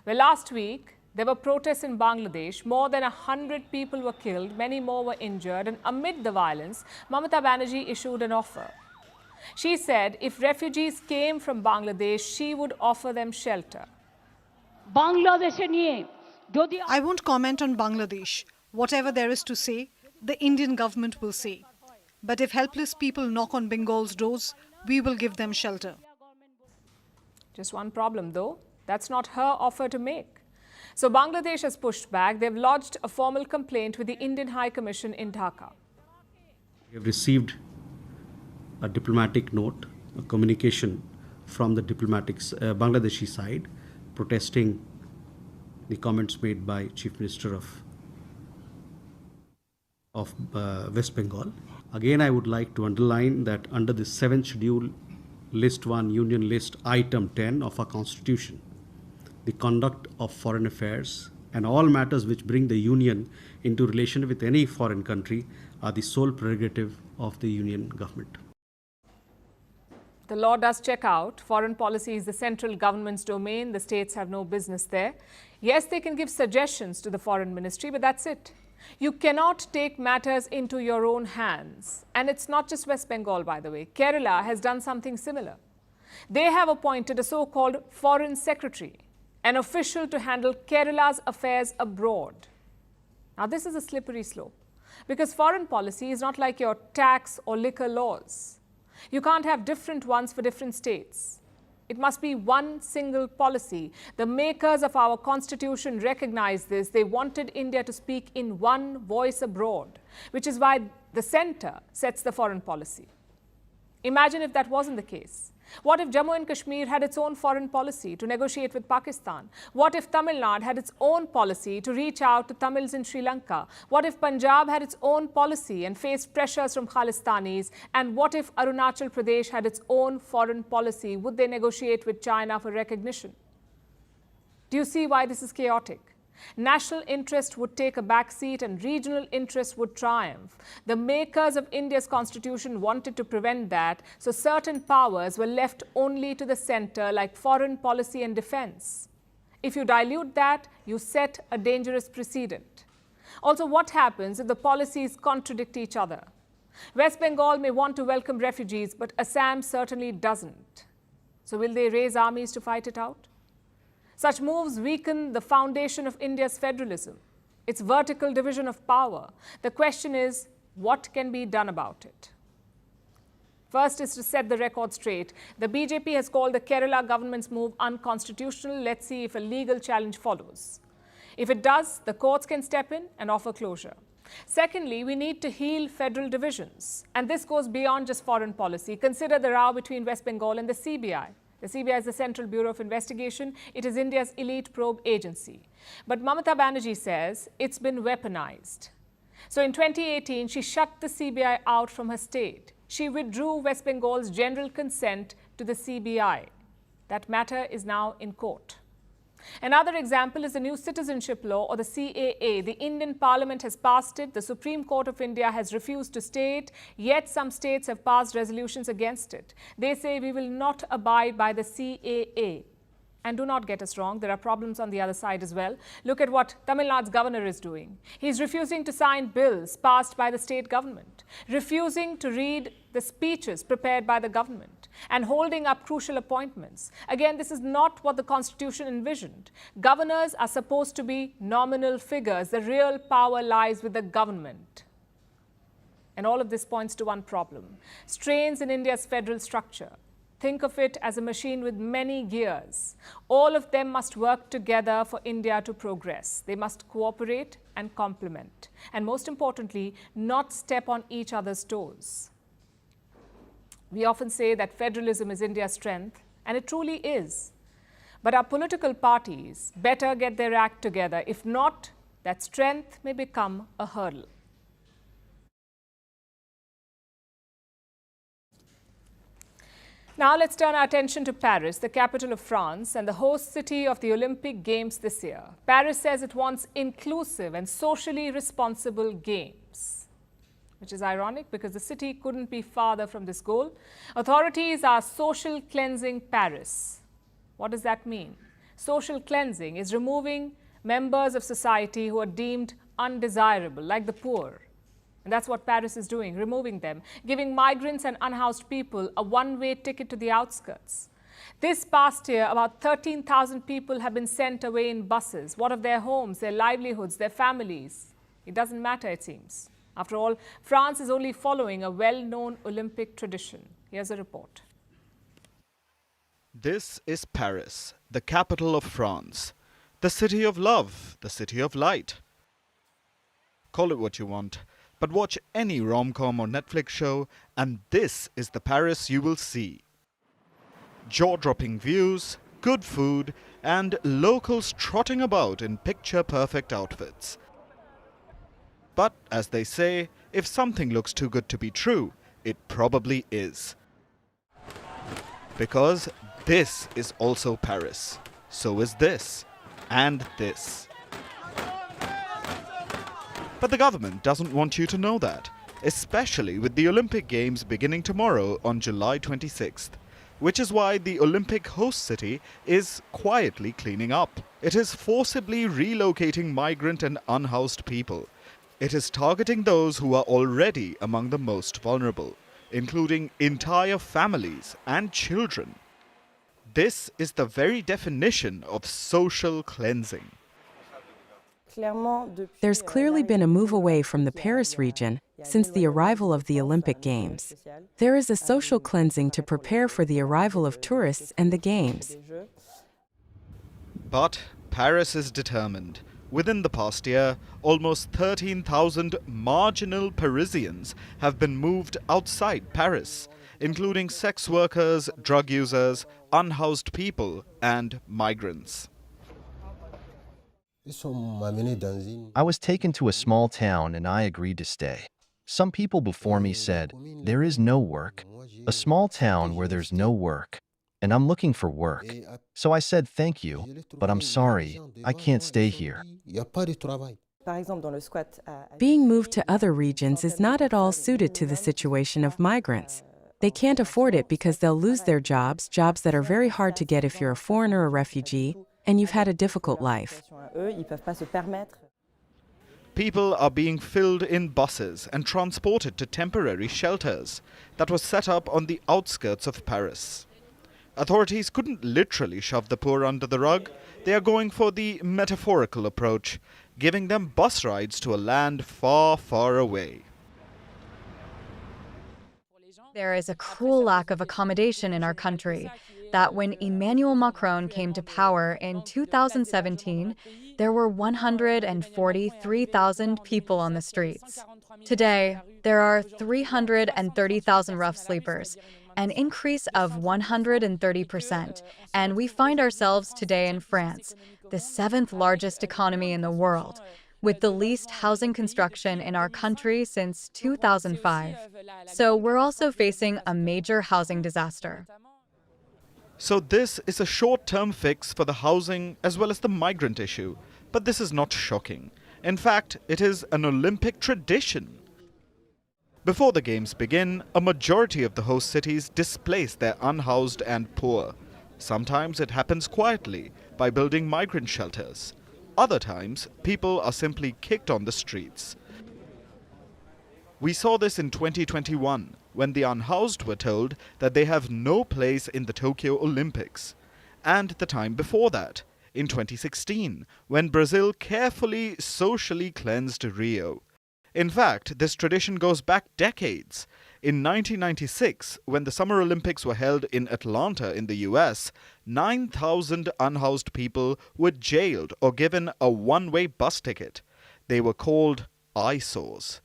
Well, last week, there were protests in Bangladesh. More than 100 people were killed, many more were injured, and amid the violence, Mamata Banerjee issued an offer. She said if refugees came from Bangladesh, she would offer them shelter. I won't comment on Bangladesh. Whatever there is to say, the Indian government will say. But if helpless people knock on Bengal's doors, we will give them shelter. Just one problem though, that's not her offer to make. So Bangladesh has pushed back. They've lodged a formal complaint with the Indian High Commission in Dhaka. We have received a diplomatic note, a communication from the Bangladeshi side protesting the comments made by Chief Minister of West Bengal. Again, I would like to underline that under the 7th Schedule, List 1, Union List, Item 10 of our Constitution, the conduct of foreign affairs and all matters which bring the Union into relation with any foreign country are the sole prerogative of the Union government. The law does check out. Foreign policy is the central government's domain. The states have no business there. Yes, they can give suggestions to the foreign ministry, but that's it. You cannot take matters into your own hands. And it's not just West Bengal, by the way. Kerala has done something similar. They have appointed a so-called foreign secretary, an official to handle Kerala's affairs abroad. Now, this is a slippery slope because foreign policy is not like your tax or liquor laws. You can't have different ones for different states. It must be one single policy. The makers of our constitution recognized this. They wanted India to speak in one voice abroad, which is why the center sets the foreign policy. Imagine if that wasn't the case. What if Jammu and Kashmir had its own foreign policy to negotiate with Pakistan? What if Tamil Nadu had its own policy to reach out to Tamils in Sri Lanka? What if Punjab had its own policy and faced pressures from Khalistanis? And what if Arunachal Pradesh had its own foreign policy? Would they negotiate with China for recognition? Do you see why this is chaotic? National interest would take a back seat and regional interest would triumph. The makers of India's constitution wanted to prevent that, so certain powers were left only to the center, like foreign policy and defense. If you dilute that, you set a dangerous precedent. Also, what happens if the policies contradict each other? West Bengal may want to welcome refugees, but Assam certainly doesn't. So will they raise armies to fight it out? Such moves weaken the foundation of India's federalism, its vertical division of power. The question is, what can be done about it? First is to set the record straight. The BJP has called the Kerala government's move unconstitutional. Let's see if a legal challenge follows. If it does, the courts can step in and offer closure. Secondly, we need to heal federal divisions. And this goes beyond just foreign policy. Consider the row between West Bengal and the CBI. The CBI is the Central Bureau of Investigation. It is India's elite probe agency. But Mamata Banerjee says it's been weaponized. So in 2018, she shut the CBI out from her state. She withdrew West Bengal's general consent to the CBI. That matter is now in court. Another example is the new citizenship law, or the CAA. The Indian Parliament has passed it. The Supreme Court of India has refused to stay it, yet some states have passed resolutions against it. They say we will not abide by the CAA. And do not get us wrong, there are problems on the other side as well. Look at what Tamil Nadu's governor is doing. He's refusing to sign bills passed by the state government, refusing to read the speeches prepared by the government, and holding up crucial appointments. Again, this is not what the Constitution envisioned. Governors are supposed to be nominal figures. The real power lies with the government. And all of this points to one problem: strains in India's federal structure. Think of it as a machine with many gears. All of them must work together for India to progress. They must cooperate and complement. And most importantly, not step on each other's toes. We often say that federalism is India's strength, and it truly is. But our political parties better get their act together. If not, that strength may become a hurdle. Now let's turn our attention to Paris, the capital of France and the host city of the Olympic Games this year. Paris says it wants inclusive and socially responsible games, which is ironic because the city couldn't be farther from this goal. Authorities are social cleansing Paris. What does that mean? Social cleansing is removing members of society who are deemed undesirable, like the poor. And that's what Paris is doing, removing them, giving migrants and unhoused people a one-way ticket to the outskirts. This past year, about 13,000 people have been sent away in buses. What of their homes, their livelihoods, their families? It doesn't matter, it seems. After all, France is only following a well-known Olympic tradition. Here's a report. This is Paris, the capital of France, the city of love, the city of light. Call it what you want, but watch any rom-com or Netflix show, and this is the Paris you will see. Jaw-dropping views, good food, and locals trotting about in picture-perfect outfits. But, as they say, if something looks too good to be true, it probably is. Because this is also Paris. So is this. And this. But the government doesn't want you to know that, especially with the Olympic Games beginning tomorrow on July 26th, which is why the Olympic host city is quietly cleaning up. It is forcibly relocating migrant and unhoused people, it is targeting those who are already among the most vulnerable, including entire families and children. This is the very definition of social cleansing. There's clearly been a move away from the Paris region since the arrival of the Olympic Games. There is a social cleansing to prepare for the arrival of tourists and the Games. But Paris is determined. Within the past year, almost 13,000 marginal Parisians have been moved outside Paris, including sex workers, drug users, unhoused people, and migrants. I was taken to a small town and I agreed to stay. Some people before me said, there is no work. A small town where there's no work. And I'm looking for work. So I said thank you, but I'm sorry, I can't stay here. Being moved to other regions is not at all suited to the situation of migrants. They can't afford it because they'll lose their jobs that are very hard to get if you're a foreigner or refugee, and you've had a difficult life. People are being filled in buses and transported to temporary shelters that were set up on the outskirts of Paris. Authorities couldn't literally shove the poor under the rug. They are going for the metaphorical approach, giving them bus rides to a land far, far away. There is a cruel lack of accommodation in our country, that when Emmanuel Macron came to power in 2017, there were 143,000 people on the streets. Today, there are 330,000 rough sleepers, an increase of 130%, and we find ourselves today in France, the 7th largest economy in the world, with the least housing construction in our country since 2005. So we're also facing a major housing disaster. So this is a short-term fix for the housing as well as the migrant issue. But this is not shocking. In fact, it is an Olympic tradition. Before the Games begin, a majority of the host cities displace their unhoused and poor. Sometimes it happens quietly by building migrant shelters. Other times, people are simply kicked on the streets. We saw this in 2021, when the unhoused were told that they have no place in the Tokyo Olympics. And the time before that, in 2016, when Brazil carefully socially cleansed Rio. In fact, this tradition goes back decades. In 1996, when the Summer Olympics were held in Atlanta in the US, 9,000 unhoused people were jailed or given a one-way bus ticket. They were called eyesores.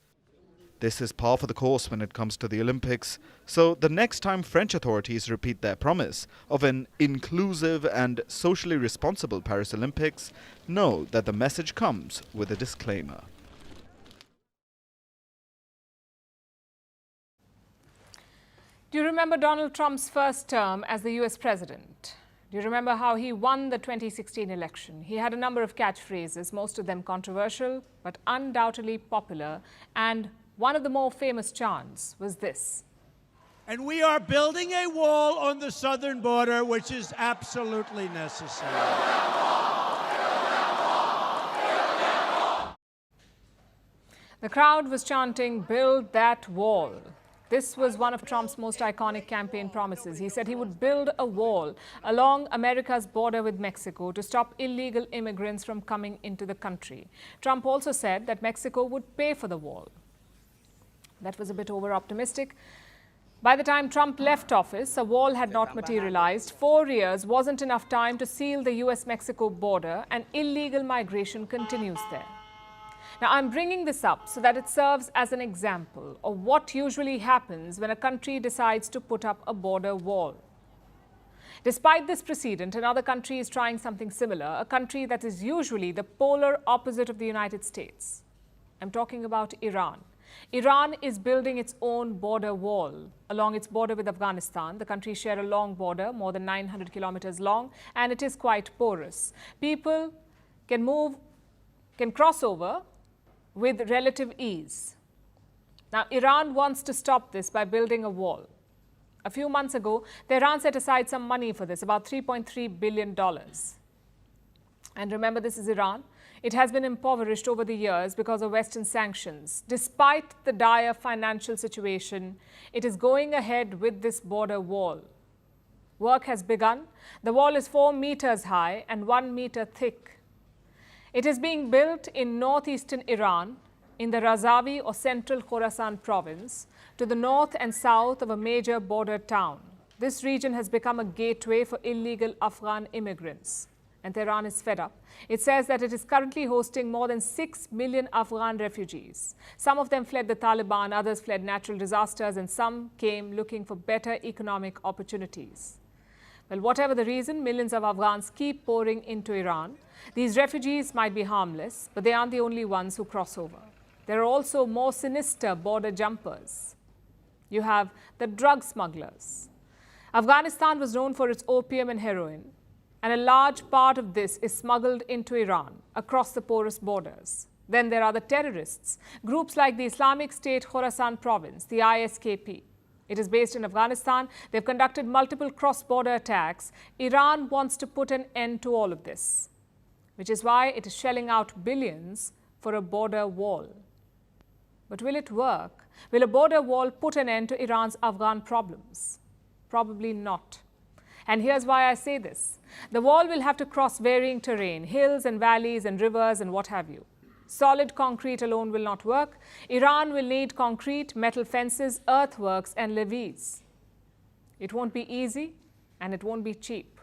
This is par for the course when it comes to the Olympics. So the next time French authorities repeat their promise of an inclusive and socially responsible Paris Olympics, know that the message comes with a disclaimer. Do you remember Donald Trump's first term as the US president? Do you remember how he won the 2016 election? He had a number of catchphrases, most of them controversial, but undoubtedly popular. And one of the more famous chants was this. And we are building a wall on the southern border, which is absolutely necessary. The crowd was chanting, "Build that wall." This was one of Trump's most iconic campaign promises. He said he would build a wall along America's border with Mexico to stop illegal immigrants from coming into the country. Trump also said that Mexico would pay for the wall. That was a bit over-optimistic. By the time Trump left office, a wall had not materialized. 4 years wasn't enough time to seal the US-Mexico border, and illegal migration continues there. Now, I'm bringing this up so that it serves as an example of what usually happens when a country decides to put up a border wall. Despite this precedent, another country is trying something similar, a country that is usually the polar opposite of the United States. I'm talking about Iran. Iran is building its own border wall along its border with Afghanistan. The countries share a long border, more than 900 kilometers long, and it is quite porous. People can cross over with relative ease. Now, Iran wants to stop this by building a wall. A few months ago, Tehran set aside some money for this, about $3.3 billion. And remember, this is Iran. It has been impoverished over the years because of Western sanctions. Despite the dire financial situation, it is going ahead with this border wall. Work has begun. The wall is 4 meters high and 1 meter thick. It is being built in northeastern Iran, in the Razavi or central Khorasan province, to the north and south of a major border town. This region has become a gateway for illegal Afghan immigrants. And Tehran is fed up. It says that it is currently hosting more than 6 million Afghan refugees. Some of them fled the Taliban, others fled natural disasters, and some came looking for better economic opportunities. Well, whatever the reason, millions of Afghans keep pouring into Iran. These refugees might be harmless, but they aren't the only ones who cross over. There are also more sinister border jumpers. You have the drug smugglers. Afghanistan was known for its opium and heroin, and a large part of this is smuggled into Iran across the porous borders. Then there are the terrorists, groups like the Islamic State Khorasan province, the ISKP. It is based in Afghanistan. They've conducted multiple cross-border attacks. Iran wants to put an end to all of this, which is why it is shelling out billions for a border wall. But will it work? Will a border wall put an end to Iran's Afghan problems? Probably not. And here's why I say this. The wall will have to cross varying terrain, hills and valleys and rivers and what have you. Solid concrete alone will not work. Iran will need concrete, metal fences, earthworks and levees. It won't be easy and it won't be cheap.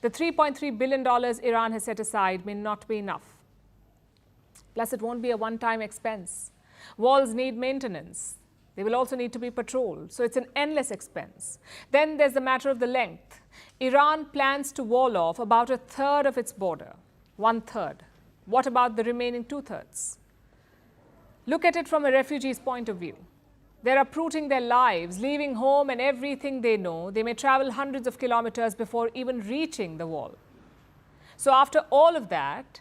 The $3.3 billion Iran has set aside may not be enough. Plus, it won't be a one-time expense. Walls need maintenance. They will also need to be patrolled, so it's an endless expense. Then there's the matter of the length. Iran plans to wall off about 1/3 of its border, 1/3. What about the remaining 2/3? Look at it from a refugee's point of view. They're uprooting their lives, leaving home and everything they know. They may travel hundreds of kilometers before even reaching the wall. So after all of that,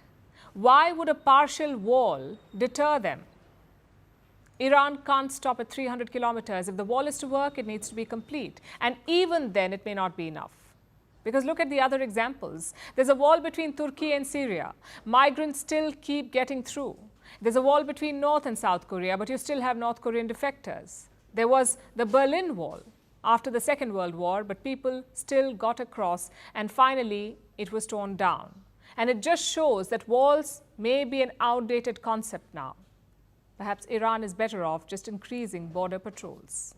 why would a partial wall deter them? Iran can't stop at 300 kilometers. If the wall is to work, it needs to be complete. And even then, it may not be enough. Because look at the other examples. There's a wall between Turkey and Syria. Migrants still keep getting through. There's a wall between North and South Korea, but you still have North Korean defectors. There was the Berlin Wall after the Second World War, but people still got across, and finally, it was torn down. And it just shows that walls may be an outdated concept now. Perhaps Iran is better off just increasing border patrols.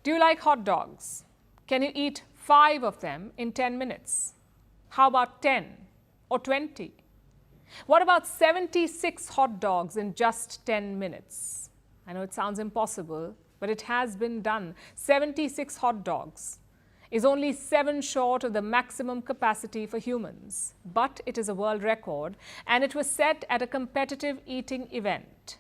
Do you like hot dogs? Can you eat 5 of them in 10 minutes? How about 10 or 20? What about 76 hot dogs in just 10 minutes? I know it sounds impossible, but it has been done. 76 hot dogs is only 7 short of the maximum capacity for humans. But it is a world record, and it was set at a competitive eating event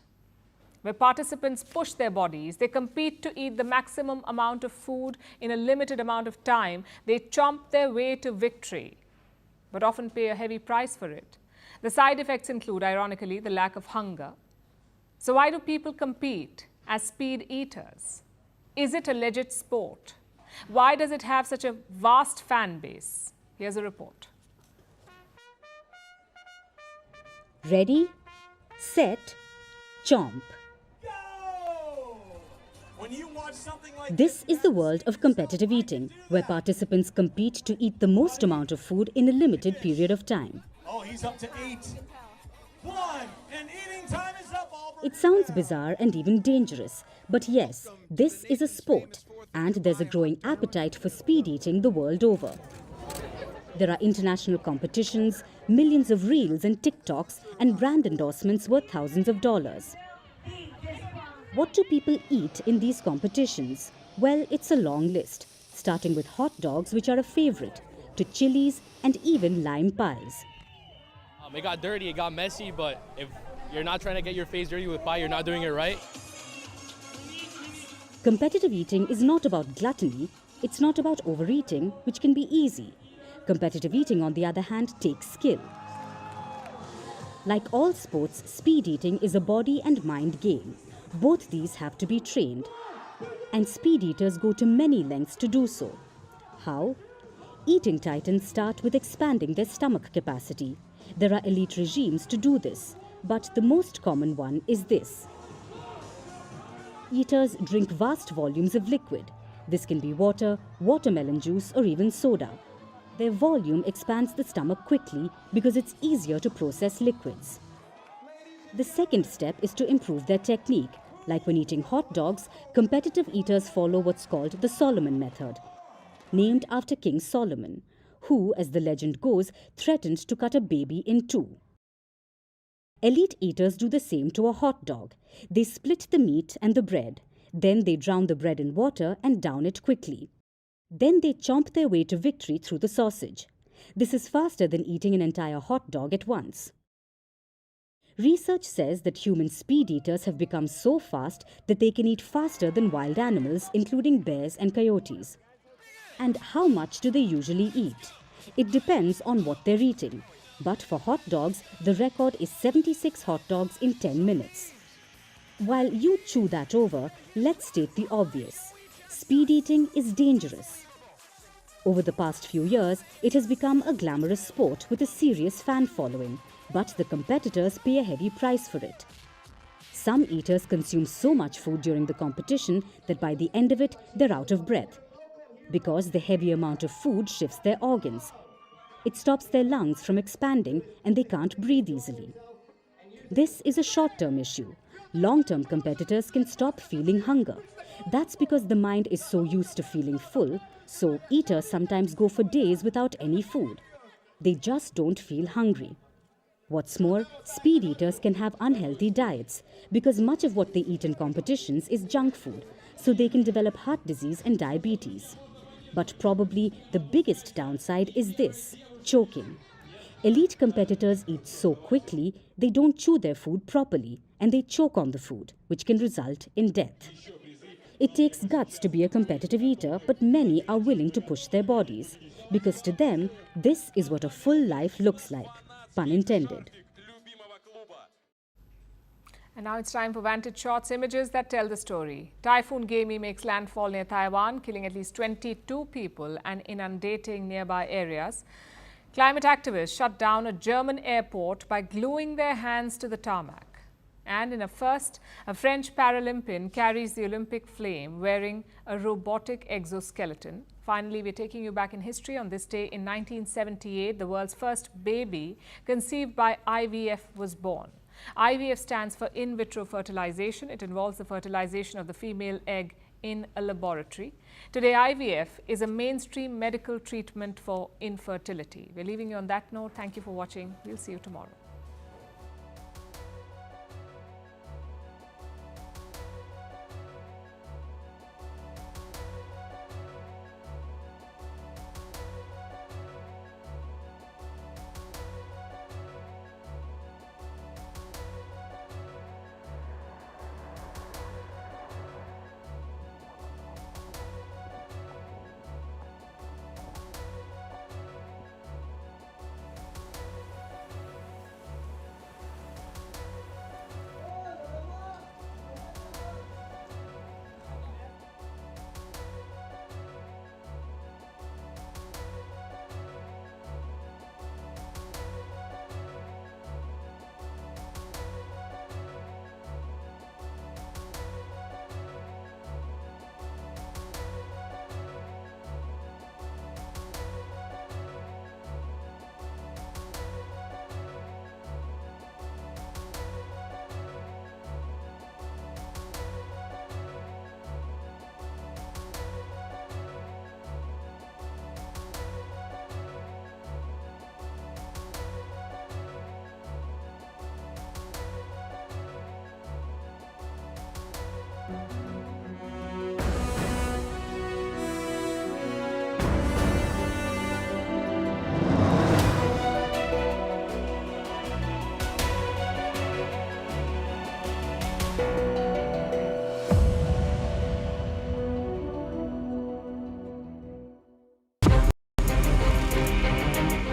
where participants push their bodies. They compete to eat the maximum amount of food in a limited amount of time. They chomp their way to victory, but often pay a heavy price for it. The side effects include, ironically, the lack of hunger. So why do people compete as speed eaters? Is it a legit sport? Why does it have such a vast fan base? Here's a report. Ready, set, chomp. This is the world of competitive eating, where participants compete to eat the most amount of food in a limited period of time. Oh, he's up to 8. 1, and eating time is up. It sounds bizarre and even dangerous, but yes, this is a sport, and there's a growing appetite for speed eating the world over. There are international competitions, millions of reels and TikToks, and brand endorsements worth thousands of dollars. What do people eat in these competitions? Well, it's a long list, starting with hot dogs, which are a favorite, to chilies and even lime pies. It got dirty, it got messy, but if you're not trying to get your face dirty with pie, you're not doing it right. Competitive eating is not about gluttony, it's not about overeating, which can be easy. Competitive eating, on the other hand, takes skill. Like all sports, speed eating is a body and mind game. Both these have to be trained, and speed eaters go to many lengths to do so. How? eating titans start with expanding their stomach capacity. There are elite regimes to do this, but the most common one is this. Eaters drink vast volumes of liquid. This can be water, watermelon juice, or even soda. Their volume expands the stomach quickly because it's easier to process liquids. The second step is to improve their technique. Like when eating hot dogs, competitive eaters follow what's called the Solomon method, named after King Solomon, who, as the legend goes, threatened to cut a baby in two. Elite eaters do the same to a hot dog. They split the meat and the bread. Then they drown the bread in water and down it quickly. Then they chomp their way to victory through the sausage. This is faster than eating an entire hot dog at once. Research says that human speed eaters have become so fast that they can eat faster than wild animals, including bears and coyotes. And how much do they usually eat? It depends on what they're eating. But for hot dogs, the record is 76 hot dogs in 10 minutes. While you chew that over, let's state the obvious. Speed eating is dangerous. Over the past few years, it has become a glamorous sport with a serious fan following, but the competitors pay a heavy price for it. Some eaters consume so much food during the competition that by the end of it, they're out of breath. Because the heavy amount of food shifts their organs. It stops their lungs from expanding and they can't breathe easily. This is a short-term issue. Long-term competitors can stop feeling hunger. That's because the mind is so used to feeling full, so eaters sometimes go for days without any food. They just don't feel hungry. What's more, speed eaters can have unhealthy diets because much of what they eat in competitions is junk food, so they can develop heart disease and diabetes. But probably the biggest downside is this: choking. Elite competitors eat so quickly, they don't chew their food properly and they choke on the food, which can result in death. It takes guts to be a competitive eater, but many are willing to push their bodies because to them, this is what a full life looks like. Pun intended. And now it's time for Vantage Shots, images that tell the story. Typhoon Gemi makes landfall near Taiwan, killing at least 22 people and inundating nearby areas. Climate activists shut down a German airport by gluing their hands to the tarmac. And in a first, a French Paralympian carries the Olympic flame wearing a robotic exoskeleton. Finally, we're taking you back in history. On this day in 1978, the world's first baby conceived by IVF was born. IVF stands for in vitro fertilization. It involves the fertilization of the female egg in a laboratory. Today, IVF is a mainstream medical treatment for infertility. We're leaving you on that note. Thank you for watching. We'll see you tomorrow.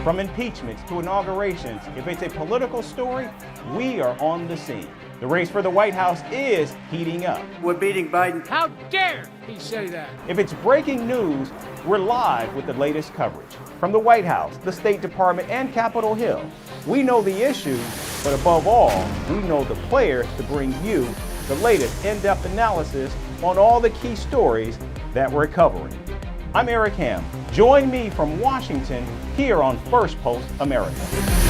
From impeachments to inaugurations, if it's a political story, we are on the scene. The race for the White House is heating up. We're beating Biden. How dare he say that? If it's breaking news, we're live with the latest coverage. From the White House, the State Department, and Capitol Hill. We know the issues, but above all, we know the players to bring you the latest in-depth analysis on all the key stories that we're covering. I'm Eric Ham. Join me from Washington here on Firstpost America.